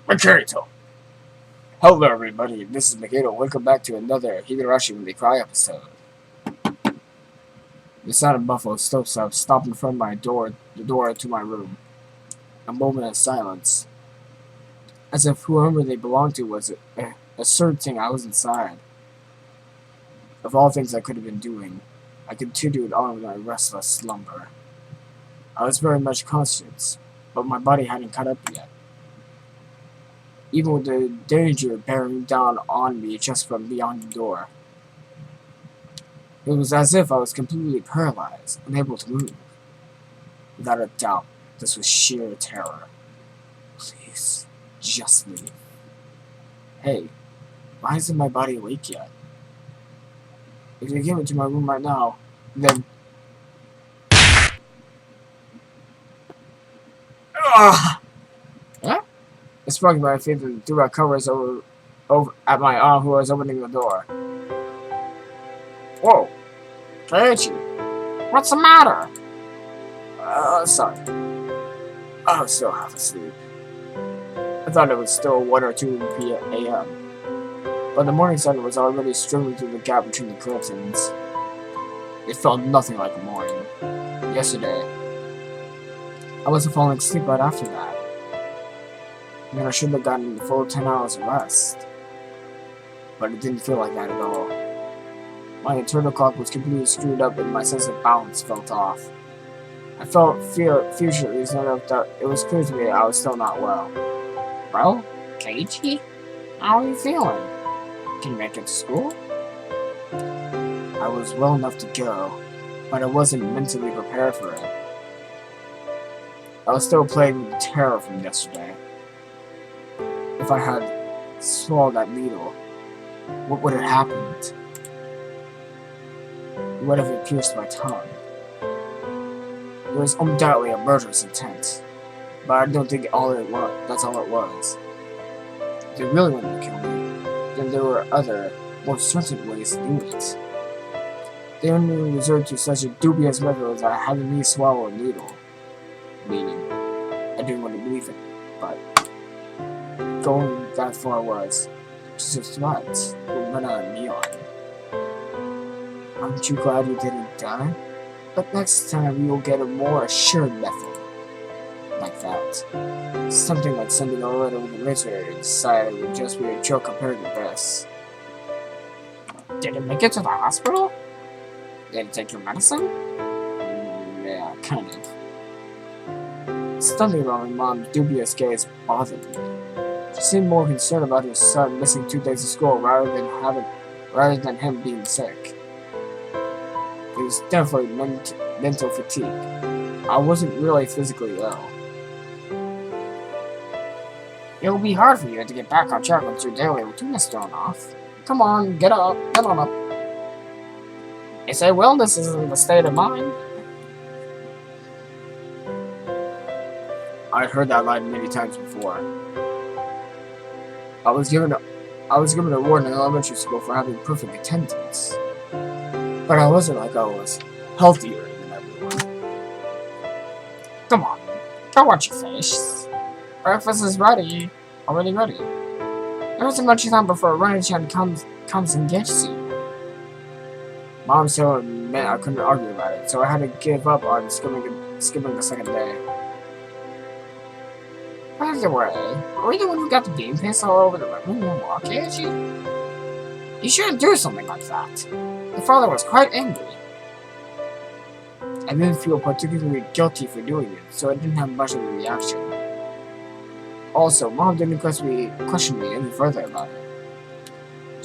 Makito! Hello everybody, this is Makito. Welcome back to another Higurashi When They Cry episode. The sound of buffalo stops stopped in front of my door, the door to my room. A moment of silence. As if whoever they belonged to was asserting I was inside. Of all things I could have been doing, I continued on with my restless slumber. I was very much conscious, but my body hadn't caught up yet. Even with the danger bearing down on me just from beyond the door. It was as if I was completely paralyzed, unable to move. Without a doubt, this was sheer terror. Please, just leave. Hey, why isn't my body awake yet? If you give it to my room right now, then... Ugh! Huh? I sprung my feet and threw my covers over at my aunt who was opening the door. Whoa! Keiichi! What's the matter? Sorry. I was still half asleep. I thought it was still 1 or 2 a.m. But the morning sun was already streaming through the gap between the curtains. It felt nothing like a morning. Yesterday, I wasn't falling asleep right after that. And I should have gotten the full 10 hours of rest. But it didn't feel like that at all. My internal clock was completely screwed up and my sense of balance felt off. I felt furiously enough that it was clear to me I was still not well. Well, Keiichi? How are you feeling? Can you make it to school? I was well enough to go, but I wasn't mentally prepared for it. I was still plagued with terror from yesterday. If I had swallowed that needle, what would have happened? What if it pierced my tongue? It was undoubtedly a murderous intent, but I don't think that's all it was. If they really wanted to kill me, then there were other, more certain ways to do it. They only resorted to such a dubious method as having me swallow a needle. Meaning, I didn't want to believe it, but going that far was just a threat with run out of neon. Aren't you glad you didn't die? But next time we will get a more assured method. Like that. Something like sending a letter with a razor and decide it would just be a joke compared to this. Did it make it to the hospital? Did it take your medicine? Yeah, kind of. Something about my mom's dubious gaze bothered me. She seemed more concerned about her son missing 2 days of school rather than him being sick. It was definitely mental fatigue. I wasn't really physically ill. It will be hard for you to get back on track once your daily routine is thrown off. Come on, get on up. You say wellness isn't the state of mind. I'd heard that line many times before. I was given an award in elementary school for having perfect attendance. But I wasn't like I was healthier than everyone. Come on, don't watch your face. Breakfast is ready. Already ready. There isn't much time before Running-chan comes and gets you. Mom still meant I couldn't argue about it, so I had to give up on skipping the second day. By the way, were you the one who got the game paste all over the living room wall, Keiichi? You shouldn't do something like that. The father was quite angry. I didn't feel particularly guilty for doing it, so I didn't have much of a reaction. Also, Mom didn't question me any further about it.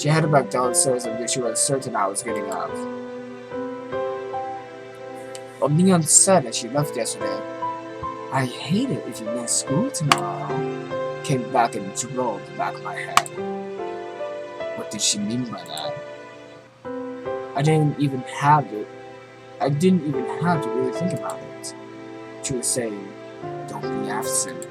She headed back downstairs until she was certain I was getting up. Well, Neon said as she left yesterday, I hate it if you miss school tomorrow, came back and drilled the back of my head. What did she mean by that? I didn't even have to really think about it. She was saying, don't be absent.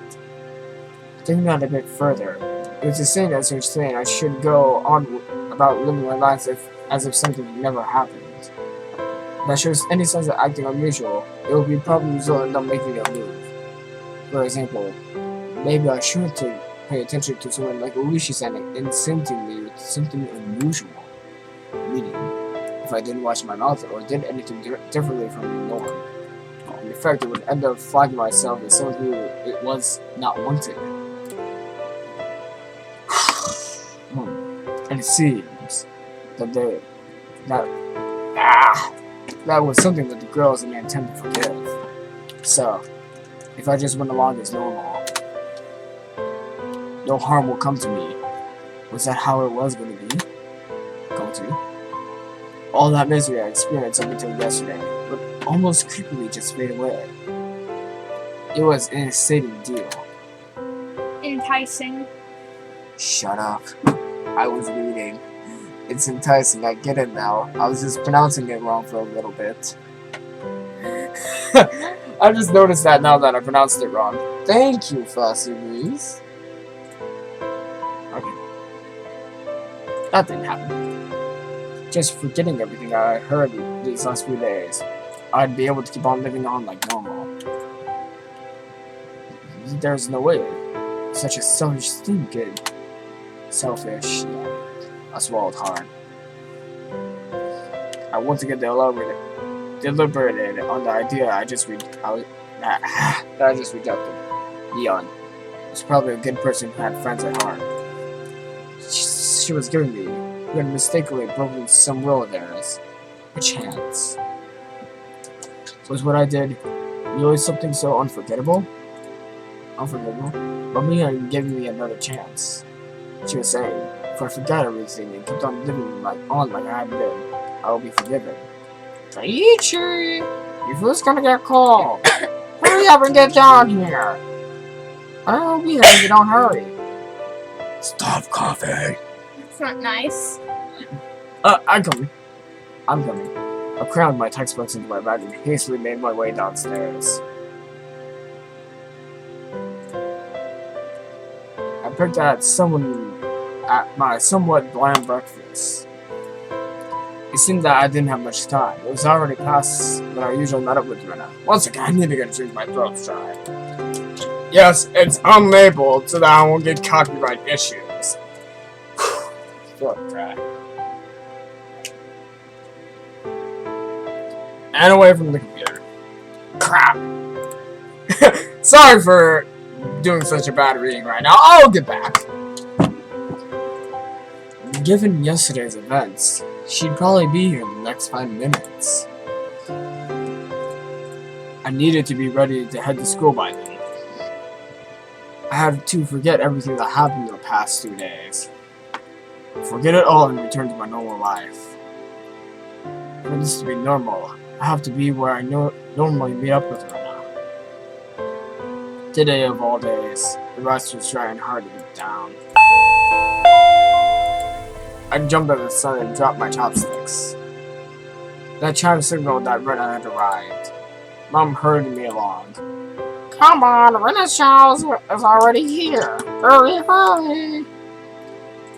Thinking that a bit further, it was the same as her saying I should go on about living my life as if something never happened. If I shows any signs of acting unusual, it would probably result in not making a move. For example, maybe I shouldn't pay attention to someone like Uishi-san instinctively with something unusual. Meaning, if I didn't wash my mouth or did anything differently from the norm. In effect, it would end up flagging myself as someone who it was not wanted. And it seems that that was something that the girls didn't intend to forgive. So, if I just went along as normal, no harm will come to me. Was that how it was going to be? All that misery I experienced up until yesterday would almost creepily just fade away. It was an exciting deal. Enticing. Shut up. I was reading. It's enticing, I get it now. I was just pronouncing it wrong for a little bit. I just noticed that now that I pronounced it wrong. Thank you, Frosty Breeze. Okay. That didn't happen. Just forgetting everything I heard these last few days, I'd be able to keep on living on like normal. There's no way. Such a selfish thing could. Selfish, yeah. I swallowed hard. I once again deliberated on the idea that I just rejected. Leon was probably a good person who had friends at heart. She was giving me, who had mistakenly broken some will of theirs, a chance. Was what I did really something so unforgettable? But Leon giving me another chance. She was saying, if I forgot everything and kept on living like I had been, I will be forgiven. Keiichi! Your food's gonna get cold! Hurry up and get down here! I'll be there if you don't hurry. Stop coughing! It's not nice. I'm coming. I crammed my textbooks into my bag and hastily made my way downstairs. I picked at my somewhat bland breakfast. It seemed that I didn't have much time. It was already past when I usually met up with Rena. Once again, I need to get a drink, my throat's dry. Yes, it's unlabeled so that I won't get copyright issues. Throat dry. And away from the computer. Crap! Sorry for doing such a bad reading right now. I'll get back. Given yesterday's events, she'd probably be here in the next 5 minutes. I needed to be ready to head to school by then. I had to forget everything that happened in the past 2 days. Forget it all and return to my normal life. For this to be normal, I have to be where I normally meet up with her now. Today of all days, the rest was trying hard to get down. I jumped at the sun and dropped my chopsticks. That chime signaled that Rena had arrived. Mom hurried me along. Come on, Rena's child is already here. Hurry, hurry!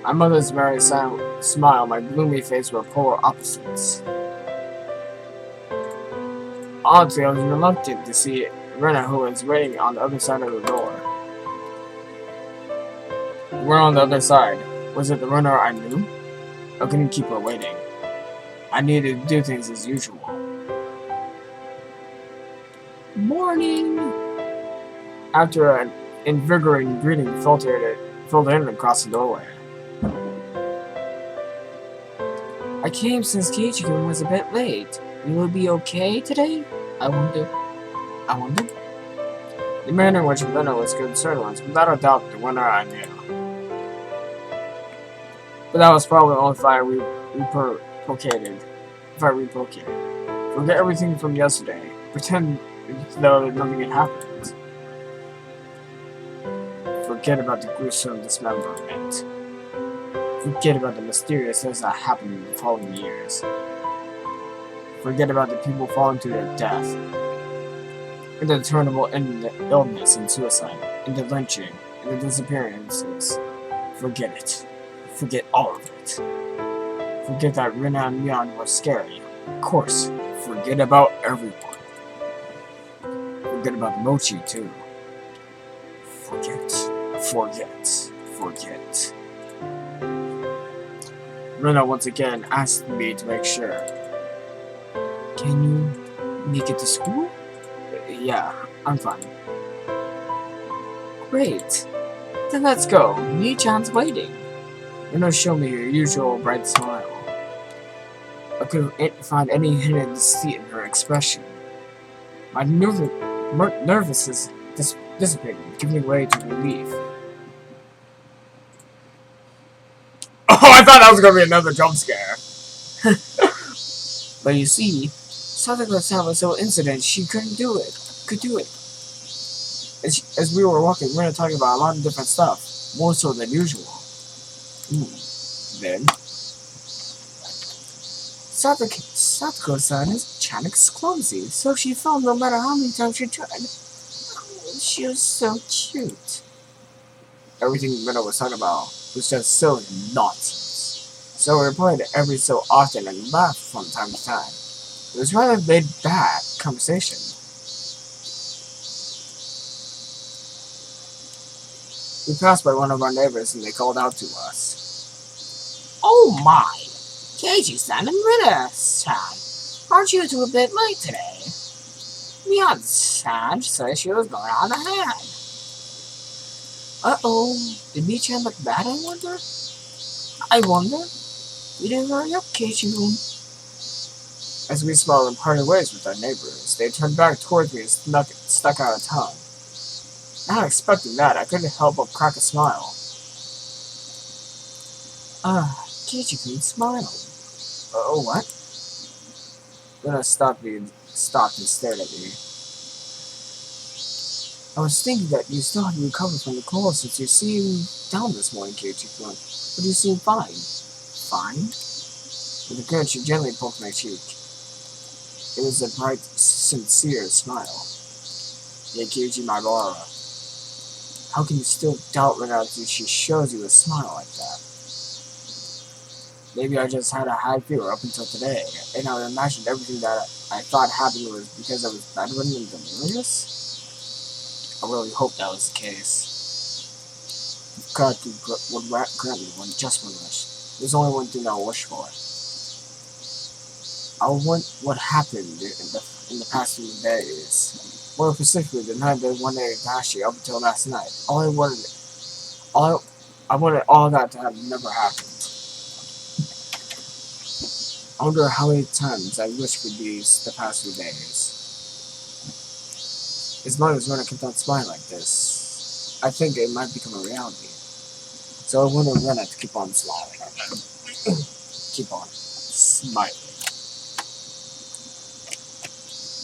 My mother's merry smile, my gloomy face were polar opposites. Honestly, I was reluctant to see Rena, who was waiting on the other side of the door. We're on the other side. Was it the runner I knew? I couldn't keep her waiting. I needed to do things as usual. Morning! After an invigorating greeting filtered in across the doorway. I came since Keiichi was a bit late. You will be okay today? I wonder. The manner in which Rena was concerned was without a doubt the winner I knew. But that was probably only if I reciprocated. Forget everything from yesterday. Pretend though nothing had happened. Forget about the gruesome dismemberment. Forget about the mysterious things that happened in the following years. Forget about the people falling to their death. And the terrible illness and suicide. And the lynching. And the disappearances. Forget it. Forget all of it. Forget that Rena and Leon were scary. Of course. Forget about everyone. Forget about Mochi, too. Forget Forget. Rena once again asked me to make sure. Can you make it to school? Yeah, I'm fine. Great. Then let's go. Mi-chan's waiting. Rena showed me her usual bright smile. I couldn't find any hidden deceit in her expression. My nervousness dissipated, giving way to relief. Oh, I thought that was going to be another jump scare. But you see, Satoko-san was so incident she could do it. As we were walking, we were talking about a lot of different stuff, more so than usual. Then, Satoko-san is Chanek's clumsy, so she fell no matter how many times she tried. She was so cute. Everything Minna was talking about was just so nonsense. So we replayed it every so often and laughed from time to time. It was rather laid-back conversation. We passed by one of our neighbors and they called out to us. Oh my! Keiichi-san and Rita-san, aren't you two a bit late today? Mian-san said she was going on ahead. Uh-oh, did Mi-chan look bad, I wonder? We didn't hurry up, Keiichi-kun. As we smiled and parted ways with our neighbors, they turned back towards me and stuck out a tongue. Not expecting that, I couldn't help but crack a smile. Keiichi-kun smiled. Oh, what? Then I stopped and stared at me. I was thinking that you still hadn't recovered from the cold since you seemed down this morning, Keiichi-kun. But you seem fine. Fine? With a grin, she gently poked my cheek. It was a bright, sincere smile. Yeah, Keiichi, my Laura. How can you still doubt Rena after she shows you a smile like that? Maybe I just had a high fever up until today, and I imagined everything that I thought happened was because I was bedridden and delirious? I really hope that was the case. God would grant me just one wish. There's only one thing I wish for. I want what happened in the past few days. More specifically, the night that one day Higurashi up until last night. I wanted all that to have never happened. I wonder how many times I wished for these the past few days. As long as Rena kept on smiling like this, I think it might become a reality. So I wanted Rena to keep on smiling. Keep on smiling.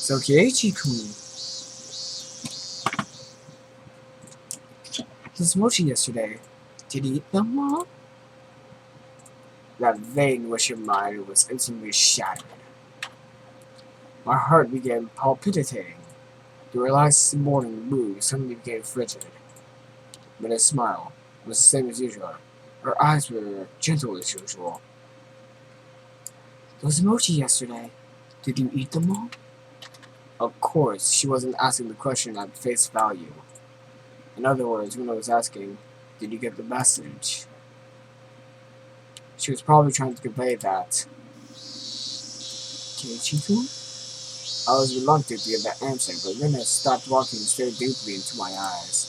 So Keiichi-kun, this mochi yesterday, did he eat them all? That vain wish of mine was instantly shattered. My heart began palpitating. The relaxed morning mood suddenly became frigid. But his smile was the same as usual. Her eyes were gentle as usual. Those mochi yesterday, did you eat them all? Of course, she wasn't asking the question at face value. In other words, when I was asking, did you get the message? She was probably trying to convey that. Keiichi-kun? I was reluctant to give that answer, but Rena stopped walking and stared deeply into my eyes.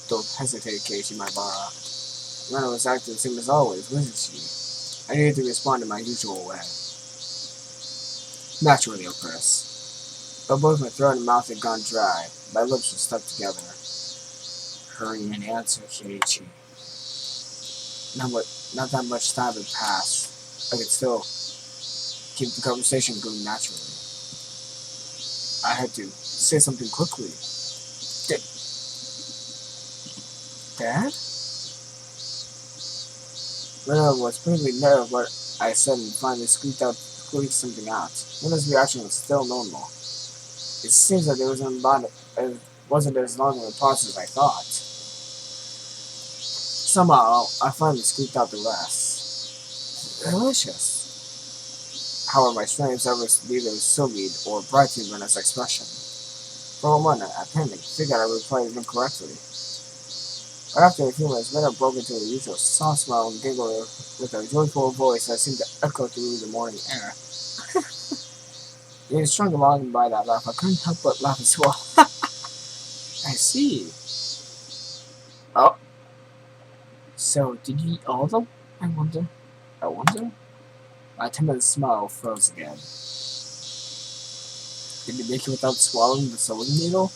Don't hesitate, Keiichi, my Bara. Rena was acting the same as always, wasn't she? I needed to respond in my usual way. Naturally, of course. But both my throat and mouth had gone dry. My lips were stuck together. Hurry and answer, Keiichi. Not that much time had passed. I could still keep the conversation going naturally. I had to say something quickly. Dad? Rena was pretty nervous what I said and finally squeaked something out. Rena's reaction was still normal. It seems that it wasn't as long of a process as I thought. Somehow, I finally squeaked out the rest. Delicious. However, my strange efforts neither soothed or brightened Rena's expression. For a moment, I panicked, thinking I replied incorrectly. After a few minutes, Rena broke into her usual soft smile and giggled with a joyful voice that seemed to echo through the morning air. Being strung along by that laugh, I couldn't help but laugh as well. I see. Oh, so did you eat all of them? I wonder? My timid smile froze again. Did you make it without swallowing the sewing needle?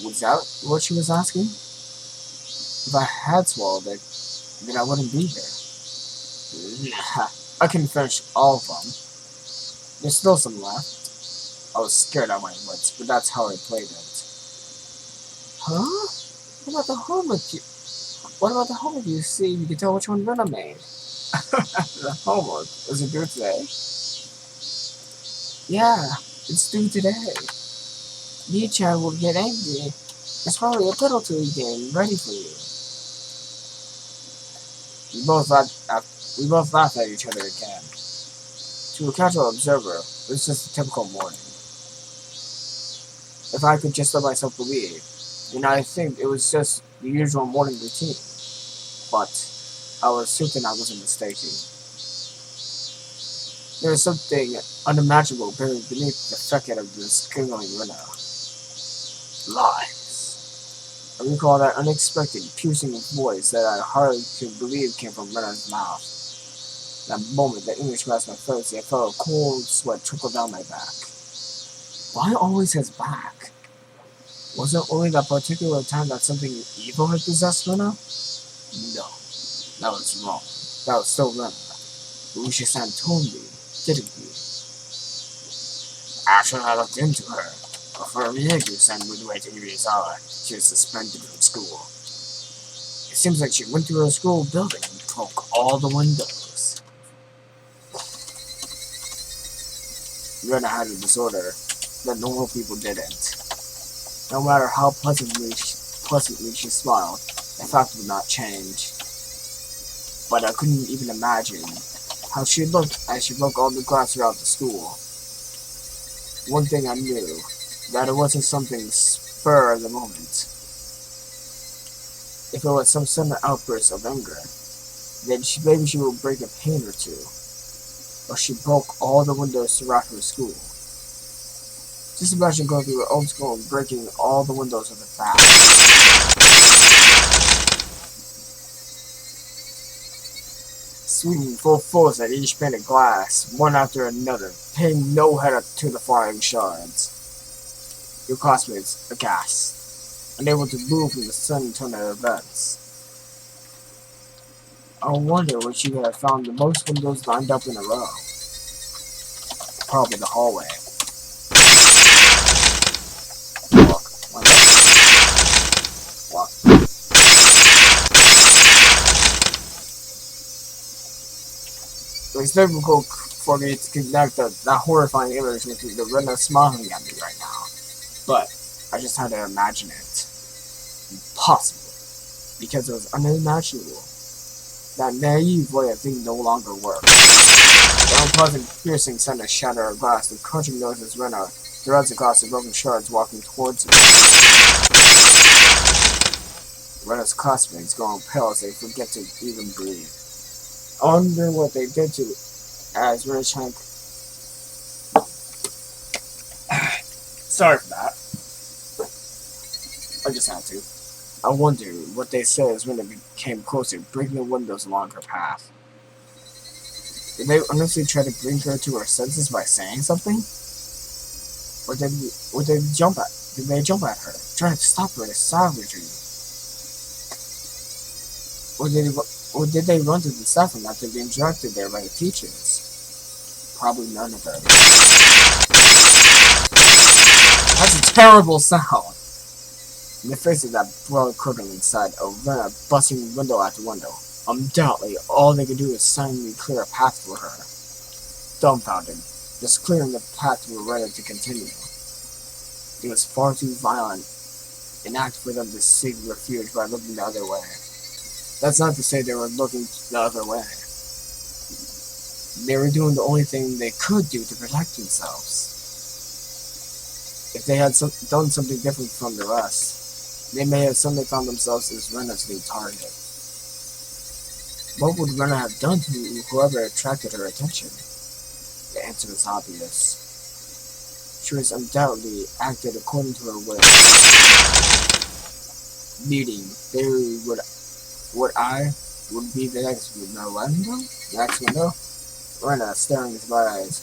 Was that what she was asking? If I had swallowed it, then I wouldn't be here. Nah, I couldn't finish all of them. There's still some left. I was scared out of my wits, but that's how I played it. Huh? What about the homework you see? You can tell which one Rena made. The homework? Was it due today? Yeah, it's due today. Lee-chan will get angry. There's probably a penalty game ready for you. We both laughed at each other again. To a casual observer, it was just a typical morning. If I could just let myself believe, then I think it was just the usual morning routine. But I was certain I wasn't mistaken. There was something unimaginable buried beneath the facade of this giggling Rena. Lies. I recall that unexpected, piercing voice that I hardly could believe came from Rena's mouth. That moment, the English grasped my face, I felt a cold sweat trickle down my back. Why always his back? Was it only that particular time that something evil had possessed Rena? No, that was wrong. That was still Rena. Lucia-san told me, didn't he? After I looked into her, before Higurashi-san moved away to Irizawa, she was suspended from school. It seems like she went through her school building and broke all the windows. Rena had a disorder that normal people didn't. No matter how pleasantly she smiled, the fact would not change. But I couldn't even imagine how she looked as she broke all the glass throughout the school. One thing I knew, that it wasn't something spur of the moment. If it was some sudden outburst of anger, then maybe she would break a pane or two. Or she broke all the windows throughout her school. Just imagine going through her own school and breaking all the windows of the back. Swinging full force at each pane of glass, one after another, paying no head to the flying shards. Your classmates, aghast, unable to move from the sudden turn of events. I wonder where she could have found the most windows lined up in a row. Probably the hallway. Walk. It was difficult for me to connect that horrifying image with the Rena smiling at me right now. But I just had to imagine it. Impossible. Because it was unimaginable. That naive way of thinking no longer worked. The unpleasant, piercing sound of shatter of glass, the crunching noises Rena threads across the broken shards walking towards me. Rena's classmates going pale as they forget to even breathe. I wonder what they did to as Rena Chang. Sorry for that. I just had to. I wonder what they said as Rena came closer, breaking the windows along her path. Did they honestly try to bring her to her senses by saying something? Or did they jump at her, trying to stop her in savagery? Or did they run to the saffron after being directed there by the teachers? Probably none of them. That's a terrible sound! In the face of that blood curdling sight of Rena busting window after window, undoubtedly all they could do was silently clear a path for her. Dumbfounded, just clearing the path for Rena to continue. It was far too violent an act for them to seek refuge by looking the other way. That's not to say they were looking the other way. They were doing the only thing they could do to protect themselves. If they had done something different from the rest, they may have suddenly found themselves as Rena's new target. What would Rena have done to whoever attracted her attention? The answer is obvious. She was undoubtedly acted according to her will. Meaning, they would be the next window? The next window? Rena, staring with wide eyes,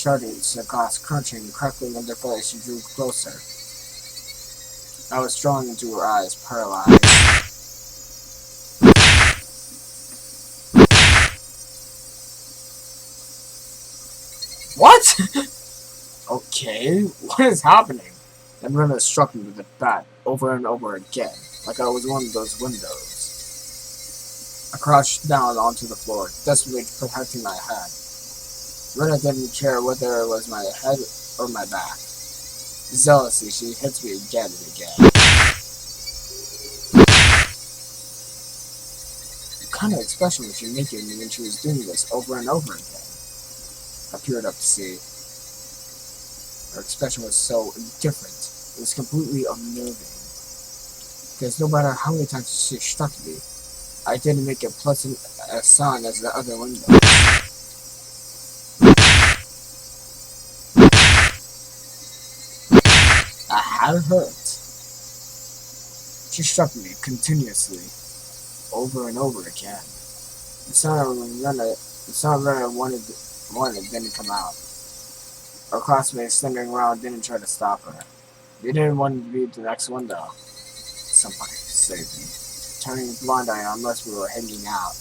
shuddered across, crunching and crackling underfoot as she drew closer. I was drawn into her eyes, paralyzed. What? Okay, what is happening? And Rena struck me with a bat over and over again, like I was one of those windows. I crouched down onto the floor, desperately protecting my head. Rena didn't care whether it was my head or my back. Zealously, she hits me again and again. What kind of expression was she making when she was doing this over and over again? I peered up to see. Her expression was so indifferent. It was completely unnerving. Because no matter how many times she struck me, I didn't make a pleasant sound as the other window. I had hurt. She struck me continuously, over and over again. The sound of Rena wanted didn't come out. Our classmates standing around didn't try to stop her. They didn't want to be the next window. Somebody saved me, turning a blind eye unless we were hanging out.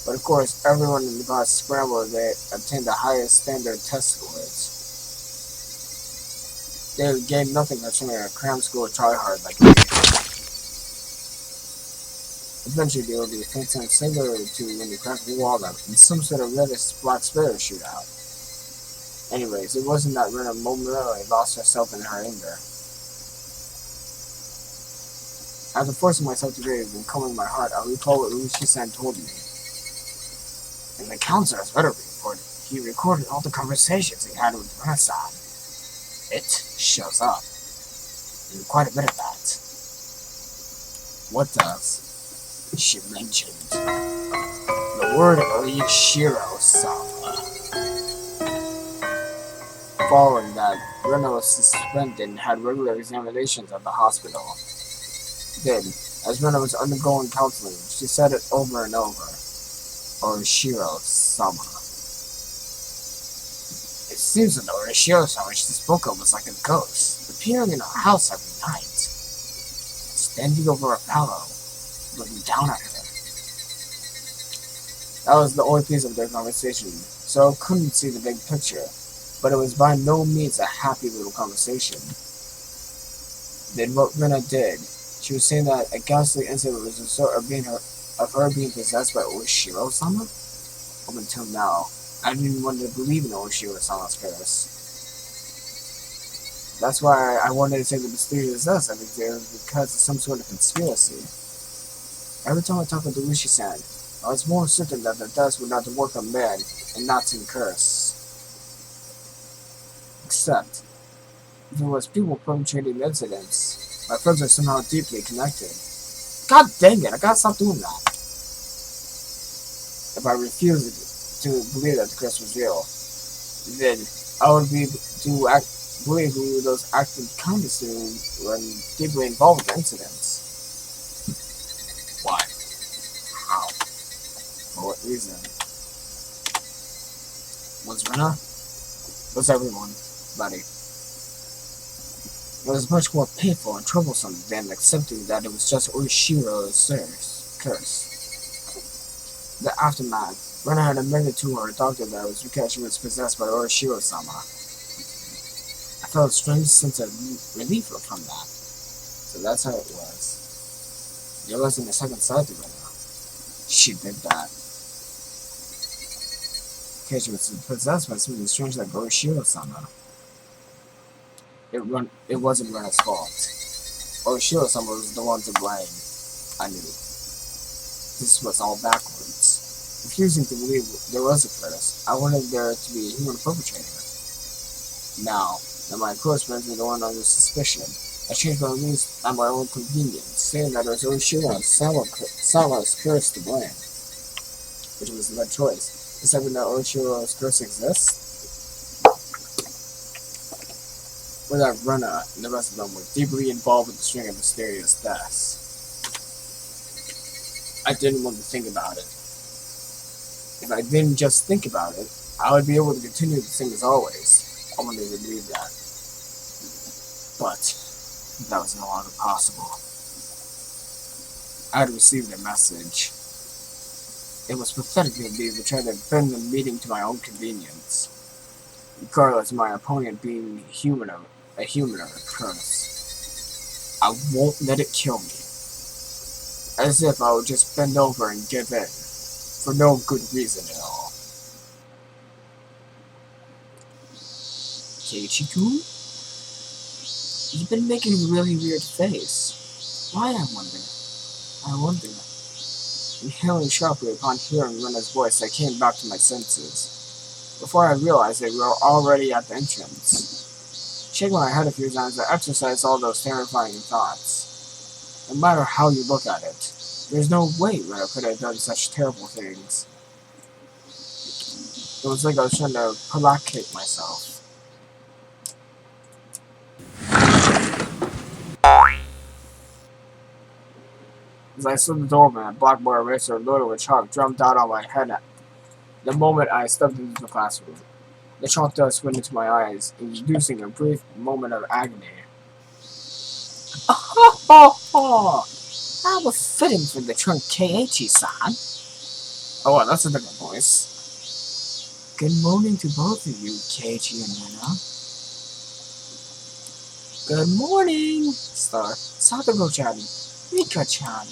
But of course, everyone in the class scrambled to obtain the highest standard test scores. They gained nothing from swimming a cram school tryhard like me. Eventually, there would be a faint sound similar to when you crack a walnut in some sort of reddish black sparrow shootout. Anyways, it wasn't that Rena momentarily lost herself in her anger. After forcing myself to breathe and calming my heart, I recall what Higurashi-hen told me. In the counselor's better reported, he recorded all the conversations he had with Rena-san. It shows up. And quite a bit of that. What does? She mentioned the word Oishiro-sama. Following that, Rena was suspended and had regular examinations at the hospital. Then, as Rena was undergoing counseling, she said it over and over. Oishiro-sama. It seems that the Oishiro-sama she spoke of was like a ghost, appearing in her house every night, standing over a pillow, looking down at her. That was the only piece of their conversation, so I couldn't see the big picture, but it was by no means a happy little conversation. Then what Rena did, she was saying that a ghastly incident was a sort of her being possessed by Oishiro-sama? Up until now, I didn't want to believe in Oishiro-sama's curse. That's why I wanted to say the mysterious death every day because of some sort of conspiracy. Every time I talked with Higurashi-san, I was more certain that the deaths were not the work of man and not some curse. Except, if it was people perpetrating the incidents, my friends are somehow deeply connected. God dang it, I gotta stop doing that. If I refused to believe that the curse was real, then I would believe who those acted kindness to when deeply involved in the incidents. Why? How? For what reason? Was Rena? Was everyone, buddy? It was much more painful and troublesome than accepting that it was just Oishiro's curse. The aftermath, Rena had admitted to her doctor that it was because she was possessed by Oishiro-sama. I felt a strange sense of relief from that. So that's how it was. There wasn't a second side to Rena. She did that. Because she was possessed by something strange like Oishiro-sama. It wasn't Rena's fault. Oishiro-sama was the one to blame. I knew. This was all backwards. Refusing to believe there was a curse, I wanted there to be a human perpetrator. Now and my close friends were the one under suspicion. I changed my rules at my own convenience, saying that it was Oshiro Sama's curse to blame, which was the choice. Deciding that Oshiro's curse exists, without Runa and the rest of them were deeply involved with the string of mysterious deaths. I didn't want to think about it. If I didn't just think about it, I would be able to continue to sing as always. I wanted to believe that. But that was no longer possible. I had received a message. It was pathetic of me to try to bend the meeting to my own convenience, regardless of my opponent being a human or a curse. I won't let it kill me. As if I would just bend over and give in, for no good reason at all. Keiichi-kun? You've been making a really weird face. Why, I wonder. Inhaling sharply upon hearing Runa's voice, I came back to my senses. Before I realized it, we were already at the entrance. Shaking my head a few times, I exercised all those terrifying thoughts. No matter how you look at it, there's no way Runa could have done such terrible things. It was like I was trying to placate myself. As I stood the doorman, a blackboard eraser loaded with chalk drummed out on my head the moment I stepped into the classroom. The chalk dust went into my eyes, inducing a brief moment of agony. Oh, that was fitting for the trunk Keiichi-san. Oh, well, that's a different voice. Good morning to both of you, Keiichi and Runa. Good morning, Star. Satoko-chan, Rika-chan.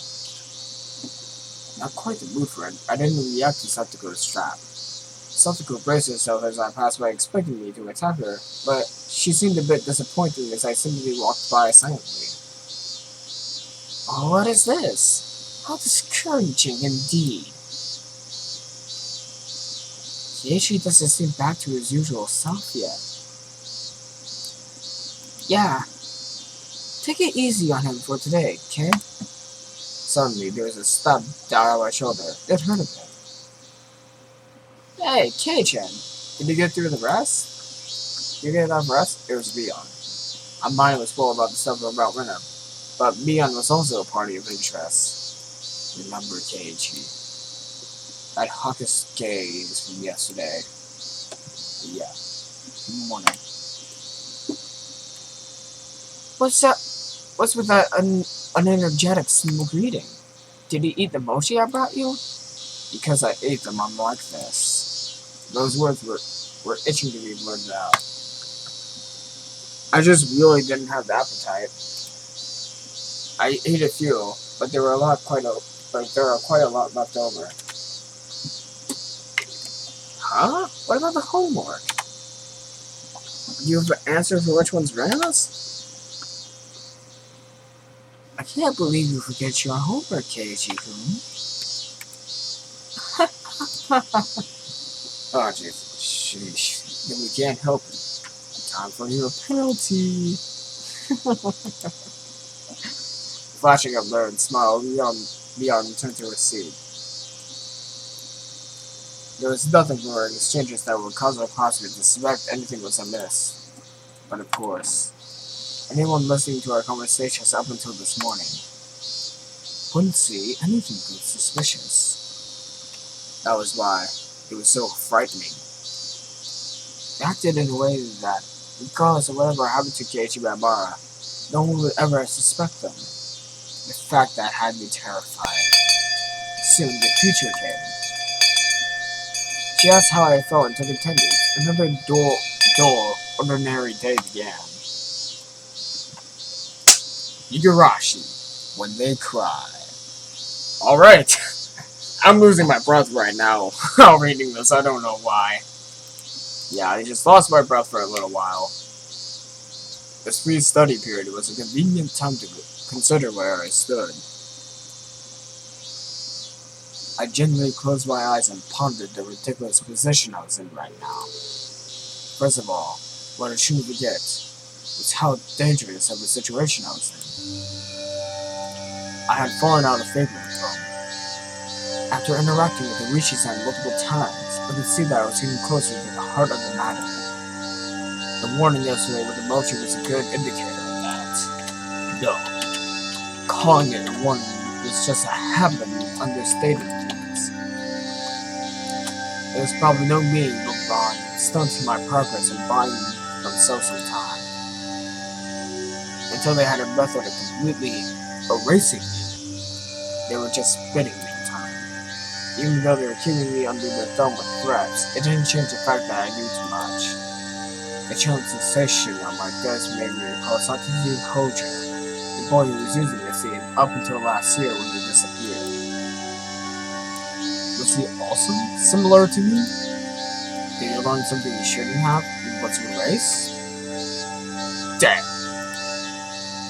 Not quite the mood for it. I didn't react to Satoko's trap. Satoko braced herself as I passed by, expecting me to attack her, but she seemed a bit disappointed as I simply walked by silently. Oh, what is this? How discouraging indeed. Keiichi doesn't seem back to his usual self yet. Yeah. Take it easy on him for today, okay? Suddenly, there was a stab down on my shoulder. It hurt a bit. Hey, Kei-chan, did you get through the rest? Did you get enough rest? It was Leon. My mind was full about the stuff about Runa, but Leon was also a party of interest. Remember Keiichi. That hawkish gaze from yesterday. Yeah. Morning. What's with that unenergetic small greeting? Did he eat the mochi I brought you? Because I ate them, I'm like this. Those words were itching to be blurted out. I just really didn't have the appetite. I ate a few, but there were quite a lot left over. Huh? What about the homework? Do you have an answer for which one's Rena's? I can't believe you forget your homework, Keiichi-kun. Oh, jeez. Sheesh. Then we can't help it. Time for your penalty. Flashing a blurred smile, Leon turned to his seat. There was nothing for our exchanges that would cause our classmate to suspect anything was amiss. But of course, anyone listening to our conversations up until this morning wouldn't see anything suspicious. That was why it was so frightening. They acted in a way that, regardless of whatever happened to Keiichi Bambara, no one would ever suspect them. The fact that had me terrified. Soon the teacher came. She asked how I felt and took attendance. Another dull, ordinary day began. Higurashi, when they cry. Alright, I'm losing my breath right now while reading this, I don't know why. Yeah, I just lost my breath for a little while. This free study period was a convenient time to consider where I stood. I gently closed my eyes and pondered the ridiculous position I was in right now. First of all, what I shouldn't forget, was how dangerous of a situation I was in. I had fallen out of favor with them. After interacting with Higurashi-san multiple times, I could see that I was getting closer to the heart of the matter. The warning yesterday with the mochi was a good indicator of that. No. Calling it a warning was just a habit of me understating things. It was probably no meaning but stunting my progress and buying themselves some time. Until they had a method of completely erasing me, they were just spitting me in time. Even though they were keeping me under their thumb with threats, it didn't change the fact that I knew too much. The chilling sensation on my desk made me recall Sakazuki Hojo, the boy who was using the scene up until last year when he disappeared. Was he also similar to me? Did he learn something he shouldn't have and was erased? Damn!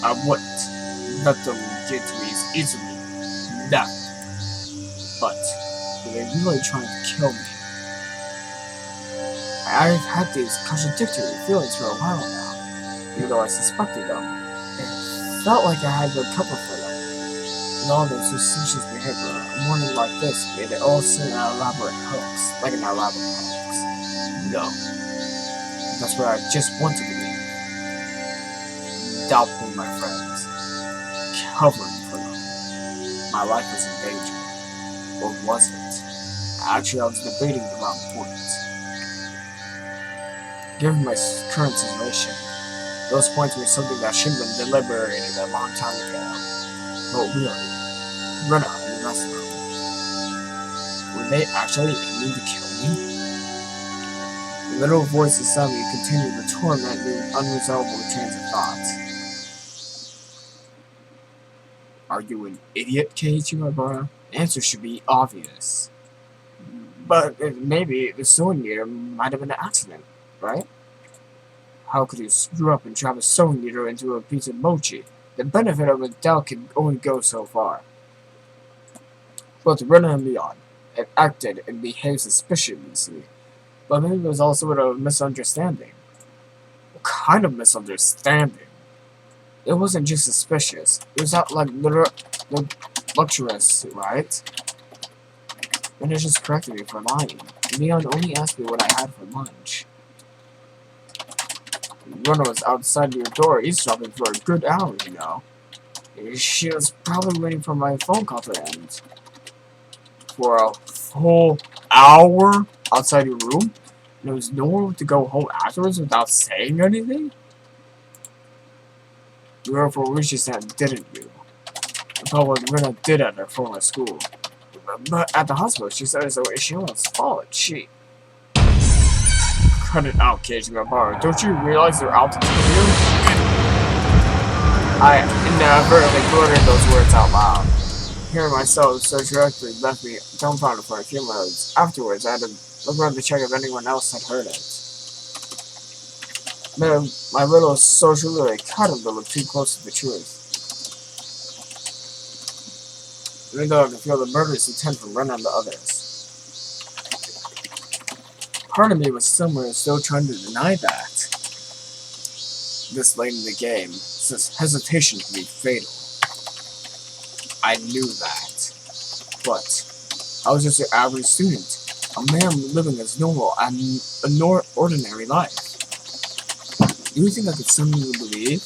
I wouldn't let them get to me as easily. Never. But were they really trying to kill me? I've had these contradictory feelings for a while now, even though I suspected them. It felt like I had good cover for them. And all their suspicious behavior, a morning like this made it all seem an elaborate hoax, like an elaborate hoax. No. That's what I just want to believe. Doubting my friends. Covering for them. My life was in danger. Or was it? Actually, I was debating the wrong point. Given my current situation, those points were something that should have been deliberated a long time ago. But really, Rena and the rest of them, were they actually aiming to kill me? The little voice inside me continued to torment me with unresolvable trains of thought. Are you an idiot, Keiichi, my brother? The answer should be obvious. But maybe the sewing needle might have been an accident, right? How could you screw up and drop a sewing needle into a piece of mochi? The benefit of a doubt can only go so far. Both Rena and Leon had acted and behaved suspiciously, but maybe it was also a misunderstanding. What kind of misunderstanding? It wasn't just suspicious. It was not like luxurious, right? Rena just corrected me for lying. Leon only asked me what I had for lunch. Rena was outside your door eavesdropping for a good hour, you know. She was probably waiting for my phone call to end. For a full hour outside your room? And there was nowhere to go home afterwards without saying anything? You were for Higurashi-san, didn't you? About what Rena did at her former school. But at the hospital, she said as though she almost followed. She... Cut it out, Keiichi, my bar. Don't you realize they're out to kill you? I inadvertently blurted those words out loud. Hearing myself so directly left me dumbfounded for a few minutes. Afterwards, I had to look around to check if anyone else had heard it. My little social really cut a little too close to the truth. Even though I could feel the murderous intent from Rena and the others. Part of me was somewhere still trying to deny that. This late in the game, this hesitation could be fatal. I knew that. But I was just an average student. A man living as normal and an ordinary life. Do you think I could suddenly believe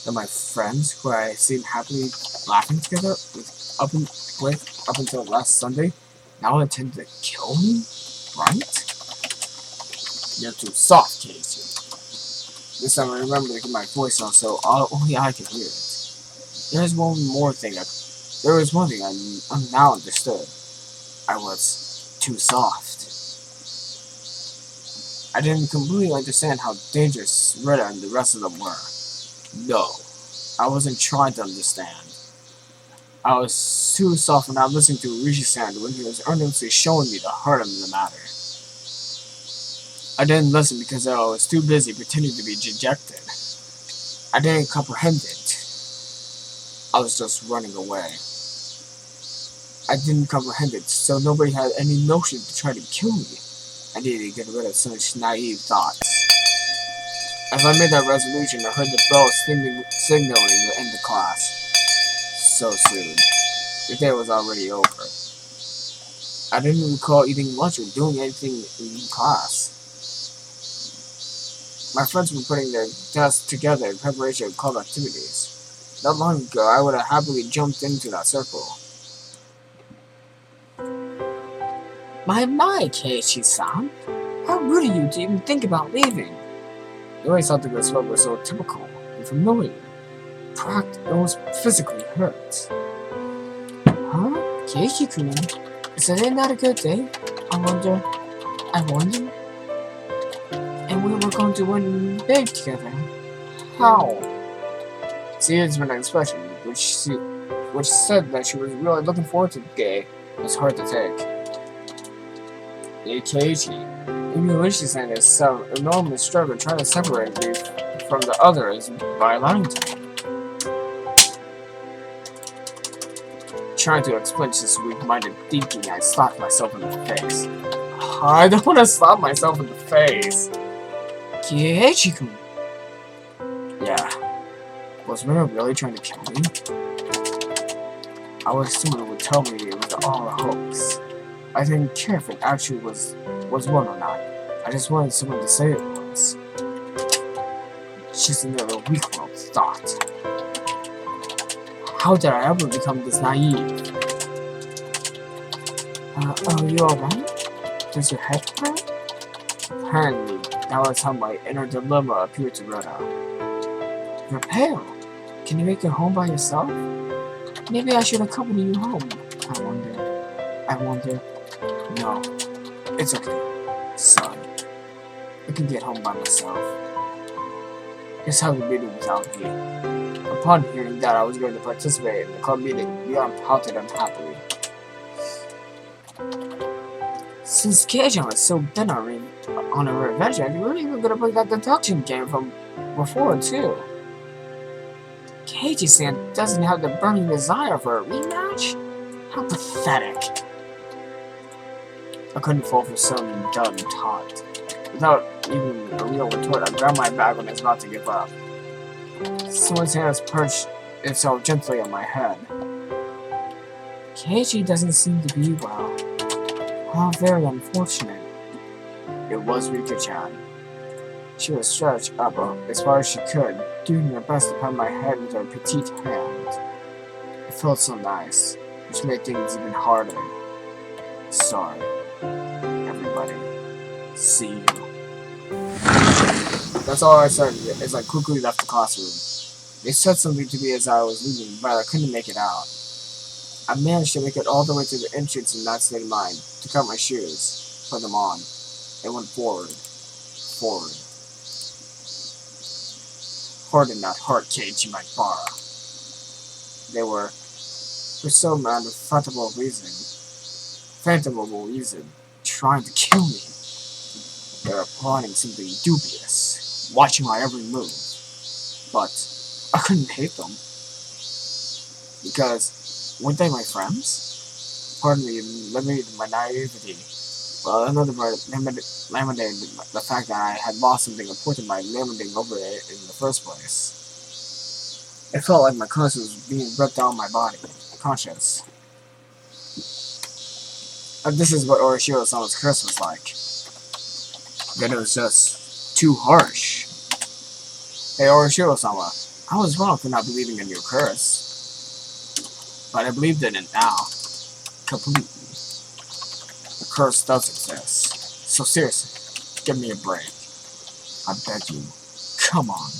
that my friends, who I seen happily laughing together up until last Sunday, now intend to kill me? Right? You're too soft, Keiichi. This time I remember to get my voice on so only I could hear it. There was one thing I now understood. I was too soft. I didn't completely understand how dangerous Rita and the rest of them were. No, I wasn't trying to understand. I was too soft when I listened to Higurashi-san when he was earnestly showing me the heart of the matter. I didn't listen because I was too busy pretending to be dejected. I didn't comprehend it. I was just running away. I didn't comprehend it, so nobody had any notion to try to kill me. I needed to get rid of such naive thoughts. As I made that resolution, I heard the bell signaling to end the class. So soon. The day was already over. I didn't recall eating lunch or doing anything in class. My friends were putting their desks together in preparation of club activities. Not long ago, I would have happily jumped into that circle. My, Keiichi-san. How rude of you to even think about leaving. You always thought the good smoke was so typical and familiar. It almost physically hurts. Huh? Keiichi-kun? Is it not a good day? I wonder. And we were going to win big together. How? Seeing an expression which said that she was really looking forward to the day was hard to take. Hey, Keiichi, Higurashi-san is some enormous struggle trying to separate me from the others by lying to me. Trying to explain this weak-minded thinking, I slapped myself in the face. I don't want to slap myself in the face. Keiichi-kun. Yeah. Was Rena really trying to kill me? I wish someone would tell me it was all a hoax. I didn't care if it actually was one or not. I just wanted someone to say it was. Just another weak-willed thought. How did I ever become this naive? Are you alright? Does your head hurt? Apparently, that was how my inner dilemma appeared to Rena. You're pale. Can you make it home by yourself? Maybe I should accompany you home. I wonder. No, it's okay, son. I can get home by myself. Just have a meeting without me. Upon hearing that I was going to participate in the club meeting, Leon pouted unhappily. Since Keiichi was so bent on a revenge, we were even going to play that deduction game from before, too. Keiichi-san doesn't have the burning desire for a rematch? How pathetic. I couldn't fall for some dumb taunt. Without even a real retort, I grabbed my bag when I was about to give up. Someone's hand perched itself gently on my head. Keiichi doesn't seem to be well. How very unfortunate. It was Rika-chan. She was stretched up as far as she could, doing her best to pat my head with her petite hand. It felt so nice, which made things even harder. Sorry, everybody. See you. That's all I said as I quickly left the classroom. They said something to me as I was leaving, but I couldn't make it out. I managed to make it all the way to the entrance in that state of mind, took out my shoes, put them on, and went forward. Harden that heart cage you might borrow. They were, for some unfathomable reason, trying to kill me. They were plotting something dubious, watching my every move. But I couldn't hate them. Because, weren't they my friends? Pardon me, my naivety. Well, another part laminated the fact that I had lost something important by lamenting over it in the first place. It felt like my conscience was being ripped out of my body. Conscience. And this is what Orishiro-sama's curse was like. Then it was just too harsh. Hey Orishiro-sama, I was wrong for not believing in your curse. But I believed in it now. Completely. The curse does exist. So seriously, give me a break. I beg you. Come on.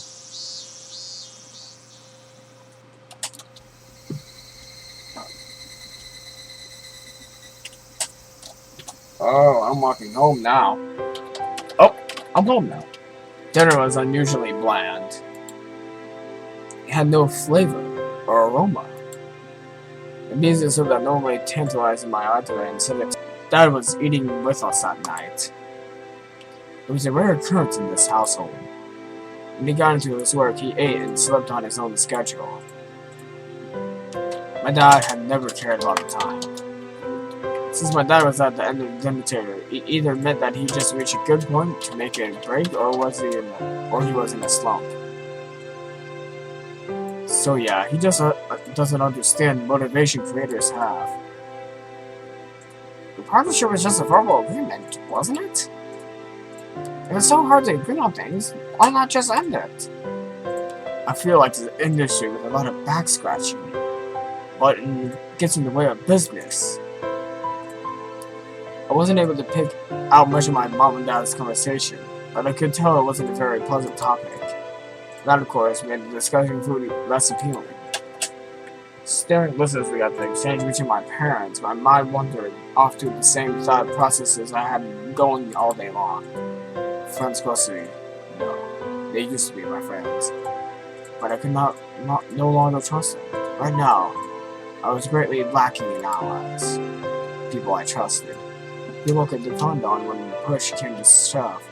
Oh, I'm walking home now. Oh, I'm home now. Dinner was unusually bland. It had no flavor or aroma. The music that normally tantalized my auditory and said that Dad was eating with us that night. It was a rare occurrence in this household. When he got into his work, he ate and slept on his own schedule. My dad had never cared about the time. Since my dad was at the end of the demonstrator, it either meant that he just reached a good point to make it break, or he was in a slump. So yeah, he just doesn't understand the motivation creators have. The partnership was just a verbal agreement, wasn't it? If it's so hard to agree on things, why not just end it? I feel like it's an industry with a lot of back scratching, but it gets in the way of business. I wasn't able to pick out much of my mom and dad's conversation, but I could tell it wasn't a very pleasant topic. That, of course, made the discussion food less appealing. Staring listlessly at the exchange between my parents, my mind wandered off to the same thought processes I had going all day long. Friends close to me? No. They used to be my friends. But I could no longer trust them. Right now, I was greatly lacking in allies. People I trusted. People I could depend on when the push came to shove.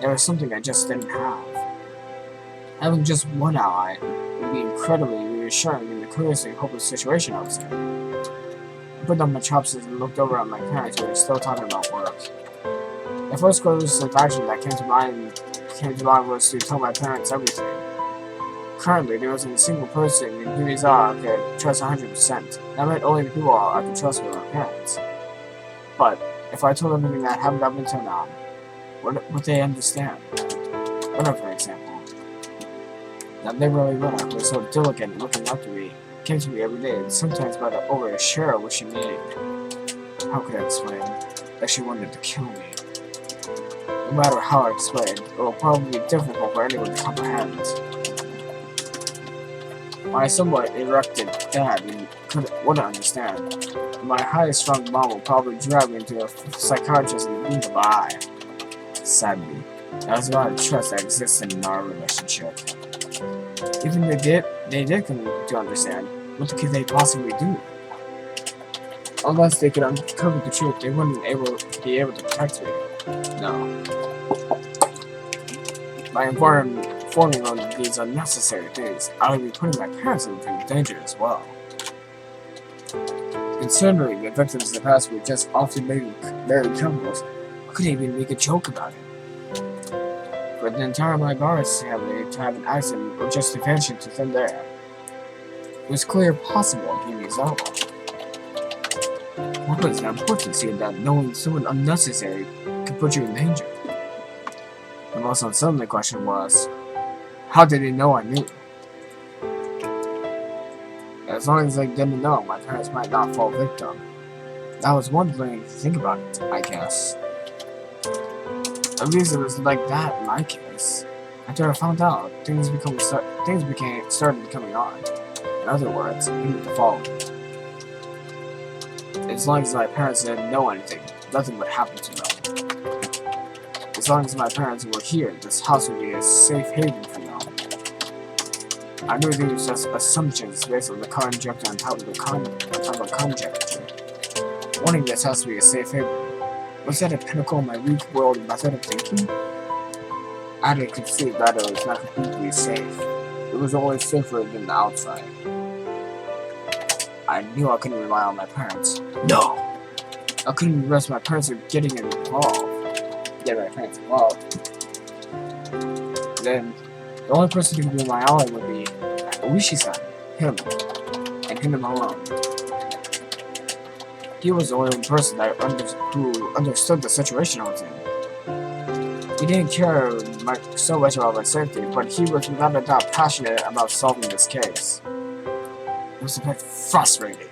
There was something I just didn't have. Having just one ally would be incredibly reassuring in the curiously hopeless situation I was in. I put down my chopsticks and looked over at my parents who were still talking about work. The first course of action that came to mind was to tell my parents everything. Currently, there wasn't a single person in whose I could trust 100%. That meant only the people I could trust were my parents. But if I told them everything that happened up until now, would they understand? Runner, for example. That neighborly runner who was so diligent looking up to me, came to me every day and sometimes brought over a share of what she made. How could I explain that she wanted to kill me? No matter how I explained, it will probably be difficult for anyone to comprehend. My somewhat erected dad wouldn't understand. My high-strung mom will probably drive me to a psychiatrist in the blink of an eye. Sadly, there's a lot of trust that existed in our relationship. Even if they did come to understand, what could they possibly do? Unless they could uncover the truth, they wouldn't be able to protect me. No. By informing them of these unnecessary things, I would be putting my parents in danger as well. Considering the victims of the past were just often married couples, I couldn't even make a joke about it. For the entire Higurashi family to have an accident or just to vanish into thin air, it was clearly possible in Higurashi. What was the importance in that knowing someone unnecessary could put you in danger? The most unsettling question was, how did they know I knew? As long as they didn't know, my parents might not fall victim. That was one thing to think about it, I guess. At least it was like that in my case. After I found out, things started becoming odd. In other words, I knew the following. As long as my parents didn't know anything, nothing would happen to them. As long as my parents were here, this house would be a safe haven for them. I knew these were just assumptions based on the conjecture on top of the conjecture. Wanting this house to be a safe haven, was that a pinnacle of my weak world method of thinking? I had to concede that it was not completely safe. It was always safer than the outside. I knew I couldn't rely on my parents. No! I couldn't trust my parents from getting involved. Then, the only person who could be my ally would be Keiichi-san, him, and him alone. He was the only person who understood the situation I was in. He didn't care so much about my safety, but he was without a doubt passionate about solving this case. It was a bit frustrating.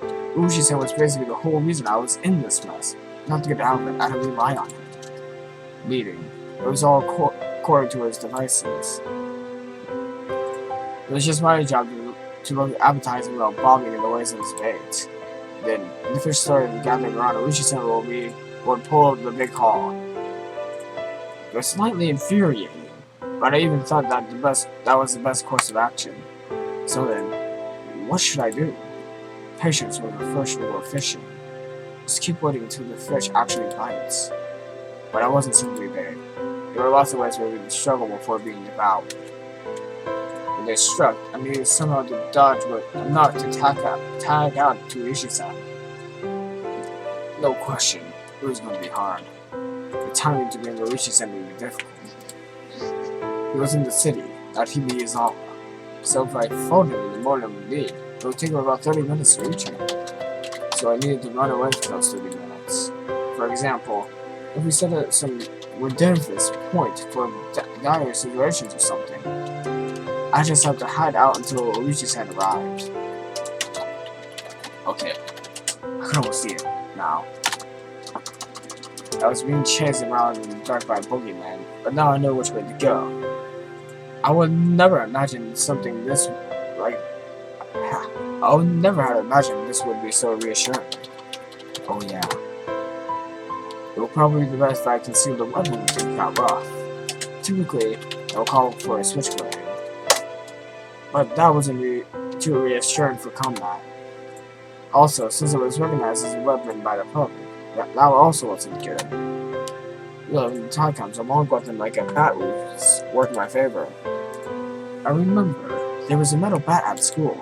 Keiichi-san was basically the whole reason I was in this mess. Not to get out of it, I had to rely on him. Leading. It was all according to his devices. It was just my job to look appetizing while bobbing in the ways of his bait. Then, the fish started gathering around, Keiichi-san would pull the big haul. It was slightly infuriating, but I even thought that was the best course of action. So then, what should I do? Patience was the first rule of fishing. Just keep waiting until the fish actually bites. But I wasn't simply bait. There were lots of ways where we would struggle before being devoured. When they struck, I needed somehow to dodge enough to tag out to Keiichi-san. No question, it was going to be hard. The timing to bring Higurashi-hen would be difficult. He was in the city, at Higurashi, so if I phoned him in the morning with me, it would take him about 30 minutes to reach him. So I needed to run away for those 30 minutes. For example, if we set up some ridiculous point for dire situations or something, I just have to hide out until Higurashi-hen arrived. Okay, I can almost see it now. I was being chased around in the dark by a boogeyman, but now I know which way to go. I would never imagine something this I would never have imagined this would be so reassuring. Oh yeah. It will probably be the best if I conceal the weapon when things got rough. Typically, I'll call for a switchblade. But that wasn't too reassuring for combat. Also, since it was recognized as a weapon by the public, that also wasn't good. Look, when the time comes, a long weapon like a bat would work in my favor. I remember, there was a metal bat at school.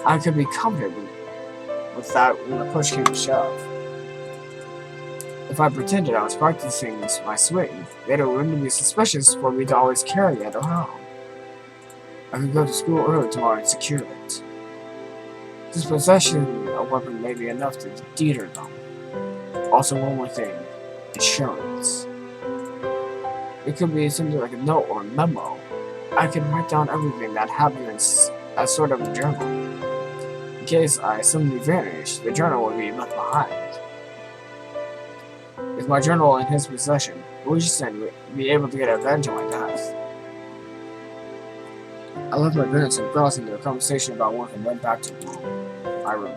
I could be comfortable with that when the push came to shove. If I pretended I was practicing my swing, then it wouldn't be suspicious for me to always carry it around. I could go to school early tomorrow and secure it. This possession of a weapon may be enough to deter them. Also, one more thing. Insurance. It could be something like a note or a memo. I can write down everything that happened as sort of a journal. In case I suddenly vanish, the journal would be left behind. With my journal in his possession, Higurashi-hen would be able to get revenge on my death. I left my parents engrossed in their conversation about work and went back to my room.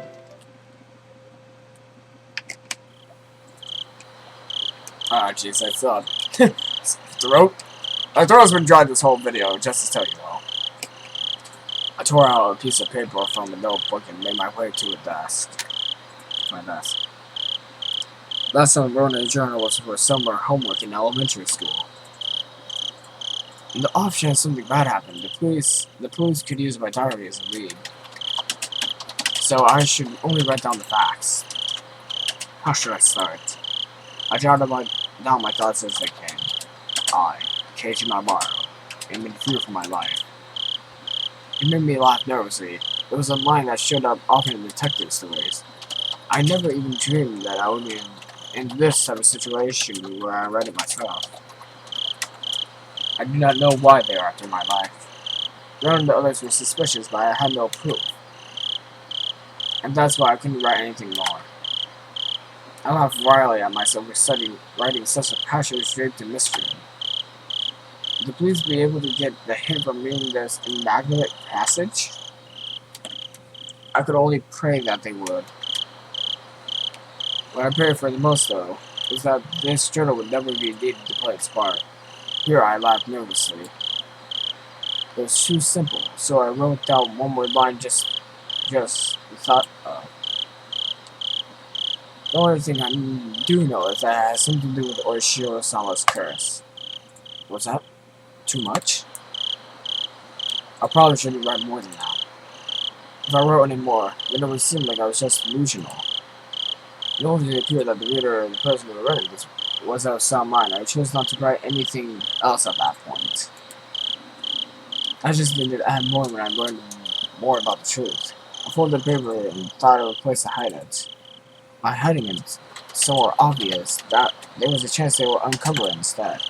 Ah, jeez, I thought. Throat? My throat's been dry this whole video, just to tell you all. I tore out a piece of paper from a notebook and made my way to a desk. My desk. Last time I wrote in a journal was for summer homework in elementary school. In the off chance something bad happened, the police could use my diary as a lead. So I should only write down the facts. How should I start? I jotted down my thoughts as they came. I, Keiichi, am in fear for my life. It made me laugh nervously. It was a line that showed up often in detective stories. I never even dreamed that I would be in this type of situation where I read it myself. I do not know why they were after my life. None of the others were suspicious, but I had no proof. And that's why I couldn't write anything more. I laughed wryly at myself for writing such a passionate draped in mystery. Would the police be able to get the hint from reading this immaculate passage? I could only pray that they would. What I prayed for the most, though, was that this journal would never be needed to play its part. Here I laughed nervously. It was too simple, so I wrote down one more line just thought of. The only thing I do know is that it has something to do with Oishiro-sama's curse. Was that too much? I probably shouldn't write more than that. If I wrote any more, then it would seem like I was just delusional. In order to appear that the reader or the person who read it was of sound mind, I chose not to write anything else at that point. I just needed to add more when I learned more about the truth. I folded the paper and thought of a place to hide it. By hiding it somewhere obvious, that there was a chance they would uncover it instead.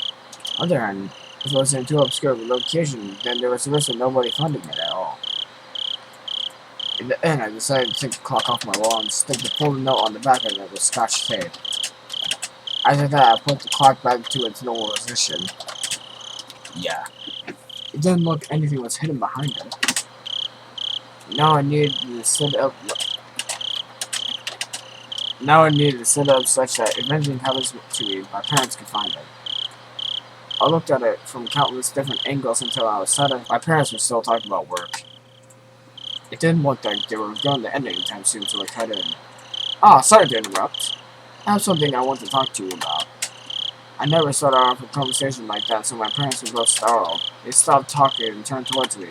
On the other hand, if it was in too obscure of a location, then there was a risk of nobody finding it at all. In the end, I decided to take the clock off my wall and stick the full note on the back of it with scotch tape. After that, I put the clock back to its normal position. Yeah. It didn't look anything was hidden behind it. Now I needed to set up such that if anything happens to me, my parents could find it. I looked at it from countless different angles until I was certain my parents were still talking about work. It didn't look like they were going to end anytime soon, so I cut in. Ah, sorry to interrupt. I have something I want to talk to you about. I never started off a conversation like that, so my parents were both startled. They stopped talking and turned towards me.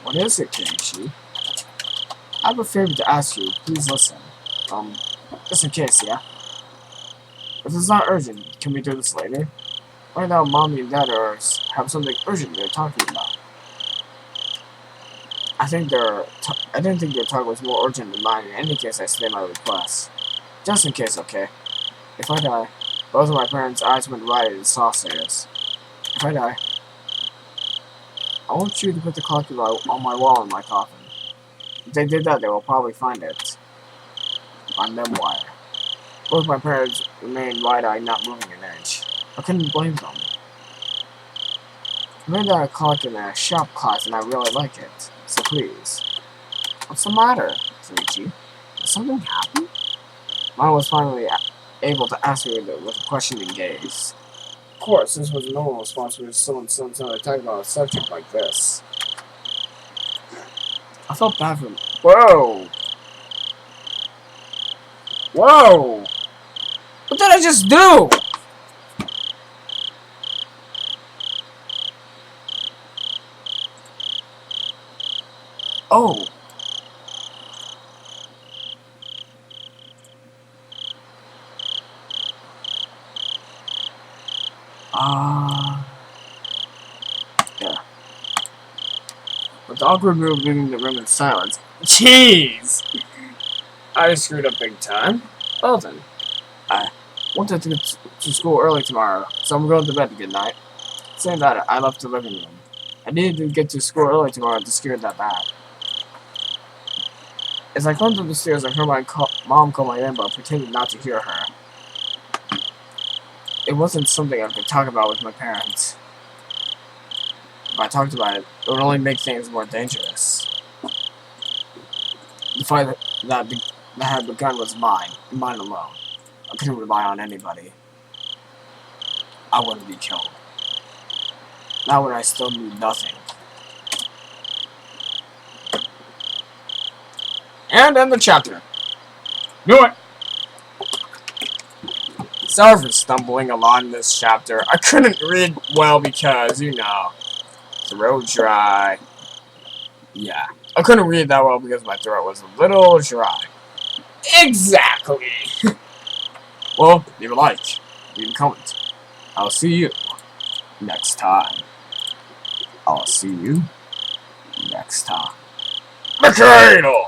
What is it, Keiichi? I have a favor to ask you. Please listen. Just in case, yeah? If it's not urgent, can we do this later? Right now, Mommy and Dad have something urgent they're talking about. I didn't think their talk was more urgent than mine. In any case, I state my request. Just in case, okay? If I die, both of my parents' eyes went wide and saw stairs. If I die, I want you to put the clock on my wall in my coffin. If they did that, they will probably find it. My memoir. Both my parents remained wide-eyed, not moving an inch. I couldn't blame them. I made that clock in a shop class, and I really like it. So please. What's the matter, Keiichi? Did something happen? Mom was finally able to ask me with a questioning gaze. Of course, this was a normal response when someone talking about a subject like this. I felt bad for him. Whoa! Whoa! What did I just do? Oh. Yeah. With the awkward move leaving the room in silence. Jeez! I screwed up big time. Well then. I wanted to get to school early tomorrow, so I'm going to bed. Good night. Saying that, I left the living room. I needed to get to school early tomorrow to scare that bad. As I climbed up the stairs, I heard my mom call my name, but pretended not to hear her. It wasn't something I could talk about with my parents. If I talked about it, it would only make things more dangerous. The fight that had begun was mine alone. I couldn't rely on anybody. I wouldn't be killed. Not when I still knew nothing. And end the chapter. Knew it! Sorry for stumbling along this chapter. I couldn't read well because, you know, throat dry. Yeah. I couldn't read that well because my throat was a little dry. Exactly! Well, leave a like, leave a comment. I'll see you next time. I'll see you next time. Mikado!